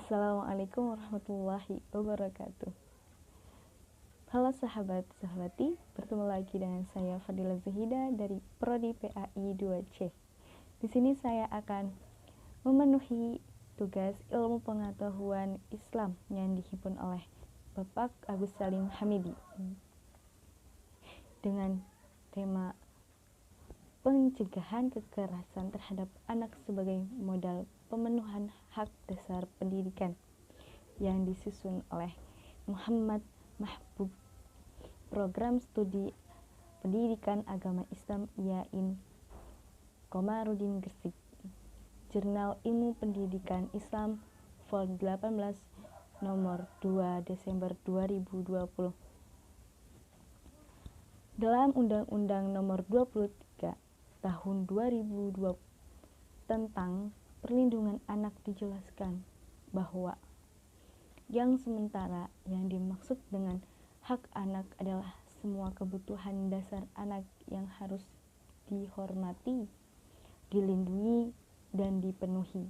Assalamualaikum warahmatullahi wabarakatuh. Halo sahabat-sahabati, bertemu lagi dengan saya Fadila Zahida dari Prodi PAI 2C. Di sini saya akan memenuhi tugas ilmu pengetahuan Islam yang dihimpun oleh Bapak Agus Salim Hamidi dengan tema pencegahan kekerasan terhadap anak sebagai modal pemenuhan hak dasar pendidikan yang disusun oleh Muhammad Mahbub, Program Studi Pendidikan Agama Islam IAIN Komarudin Gresik, Jurnal Ilmu Pendidikan Islam Vol 18 nomor 2 Desember 2020. Dalam Undang-Undang nomor 23 tahun 2020 tentang perlindungan anak dijelaskan bahwa yang sementara yang dimaksud dengan hak anak adalah semua kebutuhan dasar anak yang harus dihormati, dilindungi, dan dipenuhi.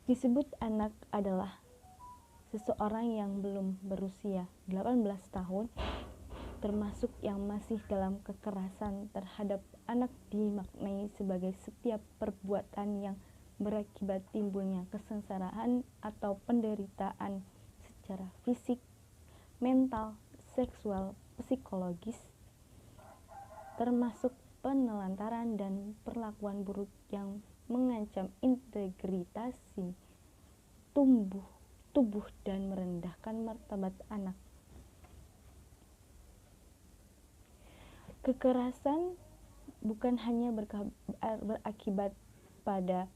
Disebut anak adalah seseorang yang belum berusia 18 tahun, termasuk yang masih dalam kekerasan terhadap anak dimaknai sebagai setiap perbuatan yang berakibat timbulnya kesengsaraan atau penderitaan secara fisik, mental, seksual, psikologis, termasuk penelantaran dan perlakuan buruk yang mengancam integritas tubuh dan merendahkan martabat anak. Kekerasan bukan hanya berakibat pada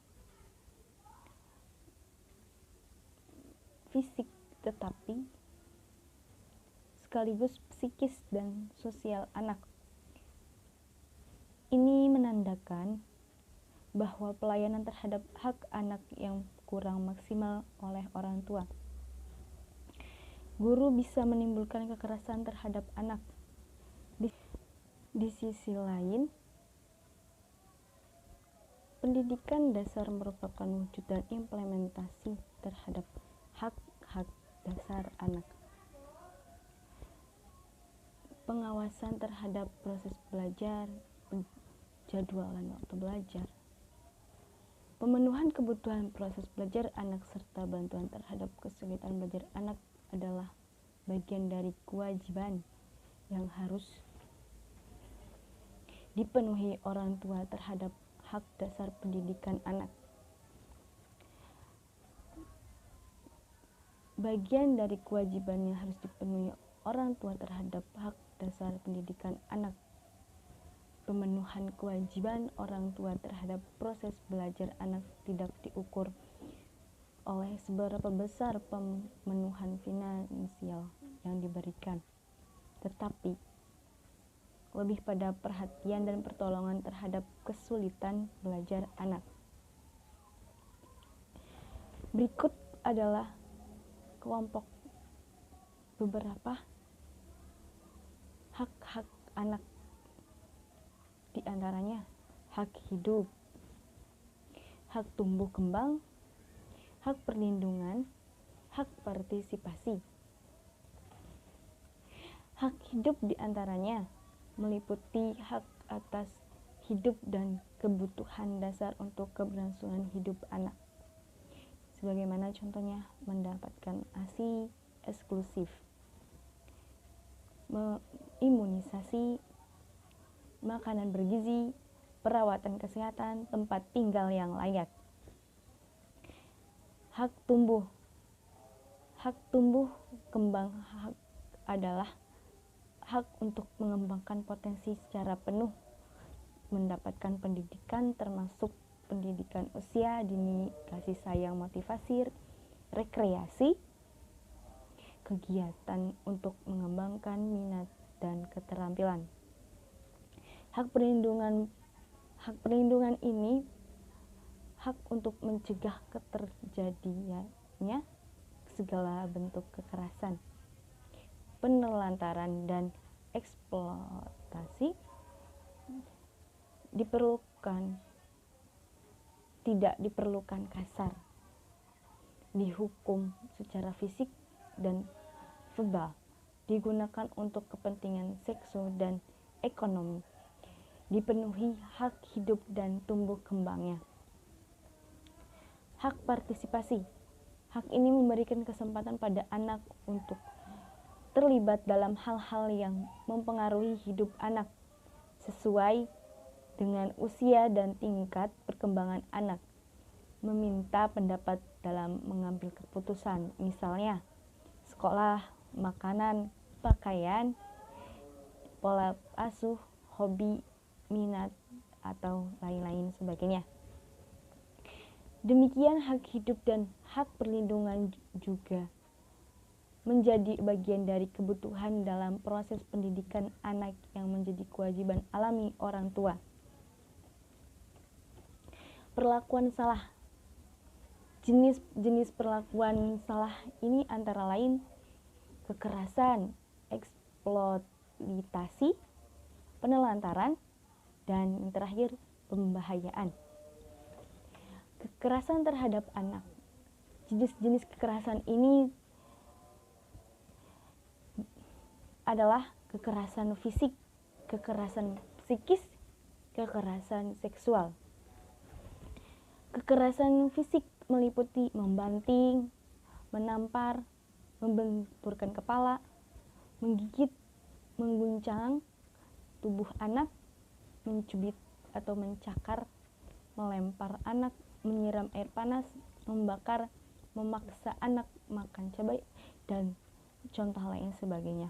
fisik, tetapi sekaligus psikis dan sosial anak. Ini menandakan bahwa pelayanan terhadap hak anak yang kurang maksimal oleh orang tua. Guru bisa menimbulkan kekerasan terhadap anak. Di sisi lain, pendidikan dasar merupakan wujud dan implementasi terhadap hak-hak dasar anak. Pengawasan terhadap proses belajar, penjadwalan waktu belajar, pemenuhan kebutuhan proses belajar anak, serta bantuan terhadap kesulitan belajar anak adalah bagian dari kewajiban yang harus dipenuhi orang tua terhadap hak dasar pendidikan anak. Bagian dari kewajiban yang harus dipenuhi orang tua terhadap hak dasar pendidikan anak, pemenuhan kewajiban orang tua terhadap proses belajar anak tidak diukur oleh seberapa besar pemenuhan finansial yang diberikan, tetapi lebih pada perhatian dan pertolongan terhadap kesulitan belajar anak. Berikut adalah kelompok beberapa hak-hak anak, di antaranya hak hidup, hak tumbuh kembang, hak perlindungan, hak partisipasi. Hak hidup di antaranya meliputi hak atas hidup dan kebutuhan dasar untuk keberlangsungan hidup anak, sebagaimana contohnya mendapatkan ASI eksklusif, imunisasi, makanan bergizi, perawatan kesehatan, tempat tinggal yang layak. Hak tumbuh kembang adalah hak untuk mengembangkan potensi secara penuh, mendapatkan pendidikan termasuk pendidikan usia dini, kasih sayang, motivasi, rekreasi, kegiatan untuk mengembangkan minat dan keterampilan. Hak perlindungan ini hak untuk mencegah terjadinya segala bentuk kekerasan, penelantaran, dan eksploitasi. Diperlukan tidak diperlukan kasar, dihukum secara fisik dan verbal, digunakan untuk kepentingan seksual dan ekonomi, dipenuhi hak hidup dan tumbuh kembangnya. Hak partisipasi. Hak ini memberikan kesempatan pada anak untuk terlibat dalam hal-hal yang mempengaruhi hidup anak sesuai dengan usia dan tingkat perkembangan anak, meminta pendapat dalam mengambil keputusan, misalnya sekolah, makanan, pakaian, pola asuh, hobi, minat, atau lain-lain sebagainya. Demikian hak hidup dan hak perlindungan juga menjadi bagian dari kebutuhan dalam proses pendidikan anak yang menjadi kewajiban alami orang tua. Perlakuan salah. Jenis perlakuan salah ini antara lain kekerasan, eksploitasi, penelantaran, dan yang terakhir pembahayaan. Kekerasan terhadap anak. Jenis-jenis kekerasan ini adalah kekerasan fisik, kekerasan psikis, kekerasan seksual. Kekerasan fisik meliputi membanting, menampar, membenturkan kepala, menggigit, mengguncang tubuh anak, mencubit atau mencakar, melempar anak, menyiram air panas, membakar, memaksa anak makan cabai, dan contoh lain sebagainya.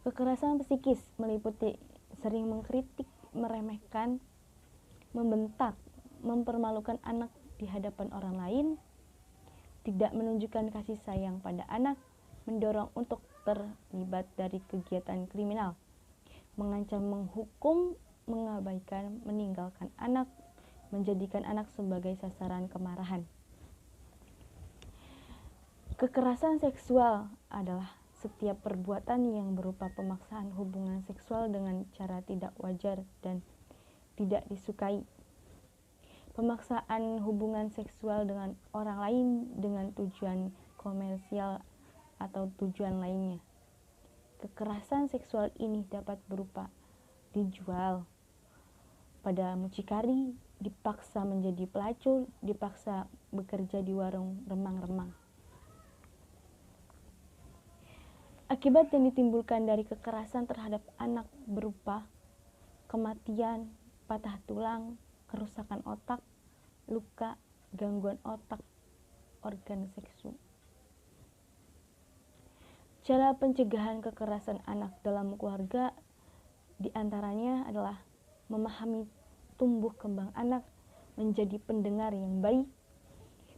Kekerasan psikis meliputi sering mengkritik, meremehkan, membentak, mempermalukan anak di hadapan orang lain, tidak menunjukkan kasih sayang pada anak, mendorong untuk terlibat dari kegiatan kriminal, mengancam, menghukum, mengabaikan, meninggalkan anak, menjadikan anak sebagai sasaran kemarahan. Kekerasan seksual adalah setiap perbuatan yang berupa pemaksaan hubungan seksual dengan cara tidak wajar dan tidak disukai. Pemaksaan hubungan seksual dengan orang lain dengan tujuan komersial atau tujuan lainnya. Kekerasan seksual ini dapat berupa dijual pada mucikari, dipaksa menjadi pelacur, dipaksa bekerja di warung remang-remang. Akibat yang ditimbulkan dari kekerasan terhadap anak berupa kematian, patah tulang, kerusakan otak, luka, gangguan otak, organ seksual. Cara pencegahan kekerasan anak dalam keluarga diantaranya adalah memahami tumbuh kembang anak, menjadi pendengar yang baik,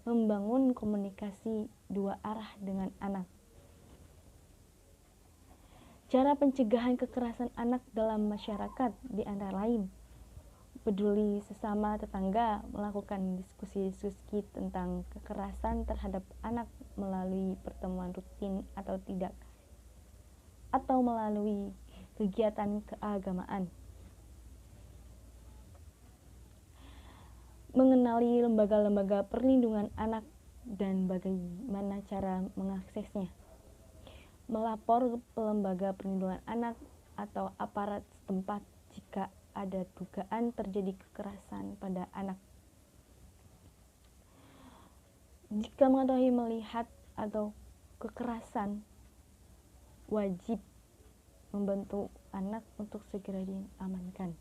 membangun komunikasi dua arah dengan anak. Cara pencegahan kekerasan anak dalam masyarakat di antara lain peduli sesama tetangga, melakukan diskusi-diskusi tentang kekerasan terhadap anak melalui pertemuan rutin atau tidak, atau melalui kegiatan keagamaan. Mengenali lembaga-lembaga perlindungan anak dan bagaimana cara mengaksesnya. Melapor ke lembaga perlindungan anak atau aparat setempat jika ada dugaan terjadi kekerasan pada anak. Jika mengetahui, melihat, atau kekerasan, wajib membantu anak untuk segera diamankan.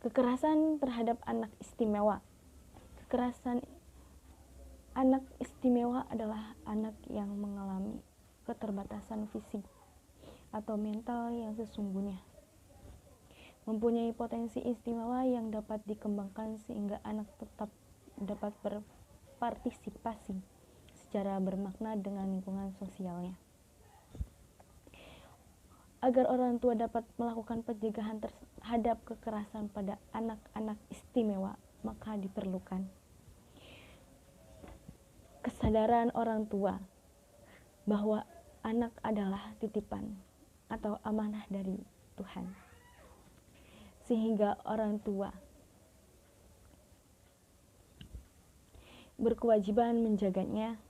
Kekerasan terhadap anak istimewa. Kekerasan anak istimewa adalah anak yang mengalami keterbatasan fisik atau mental yang sesungguhnya, mempunyai potensi istimewa yang dapat dikembangkan sehingga anak tetap dapat berpartisipasi secara bermakna dengan lingkungan sosialnya. Agar orang tua dapat melakukan pencegahan terhadap kekerasan pada anak-anak istimewa, maka diperlukan kesadaran orang tua bahwa anak adalah titipan atau amanah dari Tuhan. sehingga orang tua berkewajiban menjaganya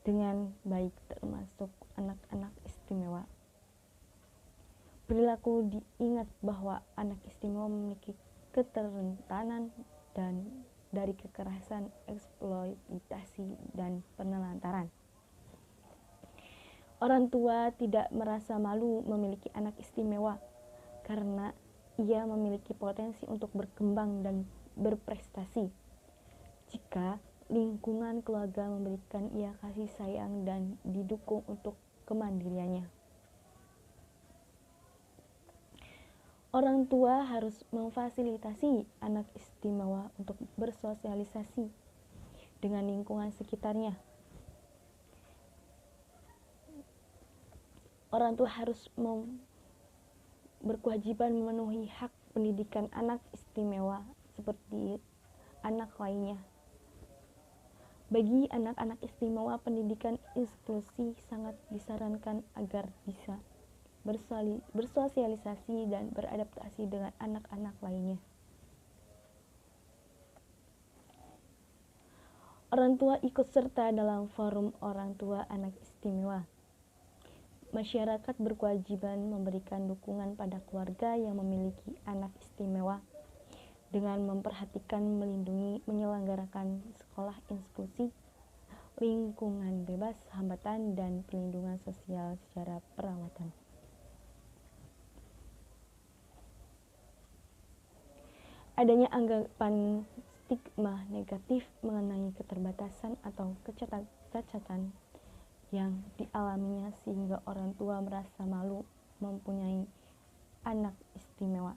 dengan baik, termasuk anak-anak istimewa. Perilaku diingat bahwa anak istimewa memiliki keterentanan dan dari kekerasan, eksploitasi, dan penelantaran. Orang tua tidak merasa malu memiliki anak istimewa karena ia memiliki potensi untuk berkembang dan berprestasi. Jika lingkungan keluarga memberikan ia kasih sayang dan didukung untuk kemandiriannya. Orang tua harus memfasilitasi anak istimewa untuk bersosialisasi dengan lingkungan sekitarnya. Orang tua harus berkewajiban memenuhi hak pendidikan anak istimewa seperti anak lainnya. Bagi anak-anak istimewa, pendidikan inklusi sangat disarankan agar bisa bersosialisasi dan beradaptasi dengan anak-anak lainnya. Orang tua ikut serta dalam forum orang tua anak istimewa. Masyarakat berkewajiban memberikan dukungan pada keluarga yang memiliki anak istimewa dengan memperhatikan, melindungi, menyelenggarakan sekolah inklusi, lingkungan bebas hambatan, dan perlindungan sosial secara perawatan. Adanya anggapan stigma negatif mengenai keterbatasan atau kecacatan yang dialaminya sehingga orang tua merasa malu mempunyai anak istimewa.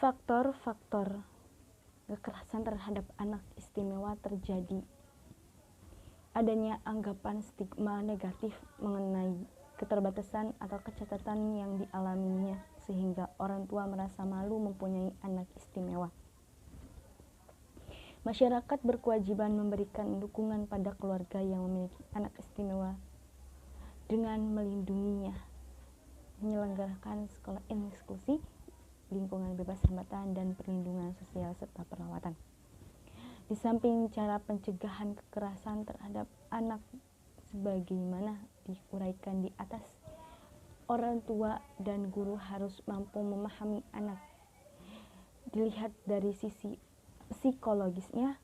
Faktor-faktor kekerasan terhadap anak istimewa terjadi. Adanya anggapan stigma negatif mengenai keterbatasan atau kecacatan yang dialaminya sehingga orang tua merasa malu mempunyai anak istimewa. Masyarakat berkewajiban memberikan dukungan pada keluarga yang memiliki anak istimewa dengan melindunginya, menyelenggarakan sekolah inklusi, lingkungan bebas hambatan, dan perlindungan sosial serta perawatan. Di samping cara pencegahan kekerasan terhadap anak sebagaimana diuraikan di atas, orang tua dan guru harus mampu memahami anak. Dilihat dari sisi psikologisnya,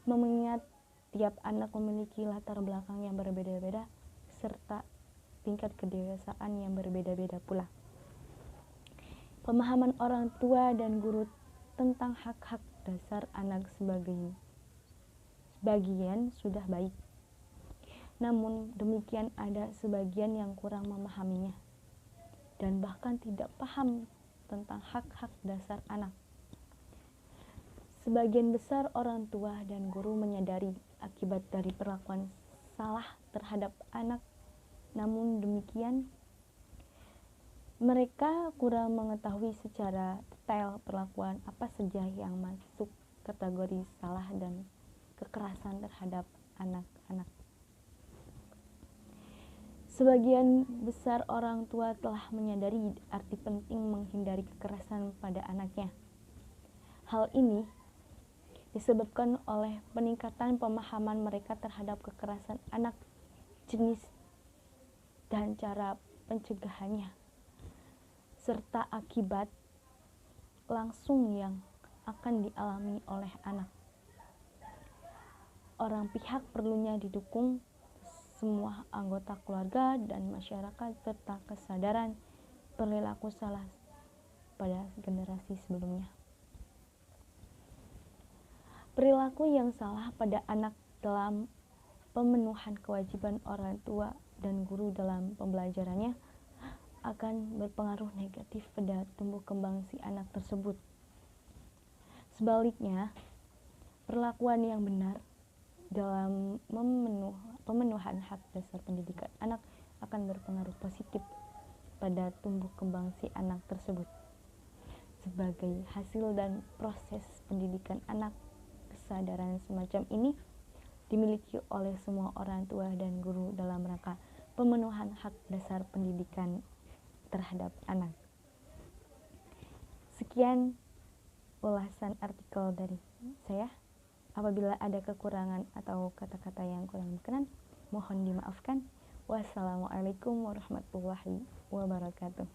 mengingat tiap anak memiliki latar belakang yang berbeda-beda serta tingkat kedewasaan yang berbeda-beda pula. Pemahaman orang tua dan guru tentang hak-hak dasar anak sebagian sudah baik. Namun demikian ada sebagian yang kurang memahaminya dan bahkan tidak paham tentang hak-hak dasar anak. Sebagian besar orang tua dan guru menyadari akibat dari perlakuan salah terhadap anak, namun demikian mereka kurang mengetahui secara detail perlakuan apa saja yang masuk kategori salah dan kekerasan terhadap anak-anak. Sebagian besar orang tua telah menyadari arti penting menghindari kekerasan pada anaknya. Hal ini disebabkan oleh peningkatan pemahaman mereka terhadap kekerasan anak, jenis dan cara pencegahannya, serta akibat langsung yang akan dialami oleh anak. Orang pihak perlunya didukung semua anggota keluarga dan masyarakat serta kesadaran perilaku salah pada generasi sebelumnya. Perilaku yang salah pada anak dalam pemenuhan kewajiban orang tua dan guru dalam pembelajarannya akan berpengaruh negatif pada tumbuh kembang si anak tersebut. Sebaliknya, perlakuan yang benar dalam pemenuhan hak dasar pendidikan anak akan berpengaruh positif pada tumbuh kembang si anak tersebut. Sebagai hasil dan proses pendidikan anak, kesadaran semacam ini dimiliki oleh semua orang tua dan guru dalam rangka pemenuhan hak dasar pendidikan terhadap anak. Sekian ulasan artikel dari saya. Apabila ada kekurangan atau kata-kata yang kurang berkenan, mohon dimaafkan. Wassalamualaikum warahmatullahi wabarakatuh.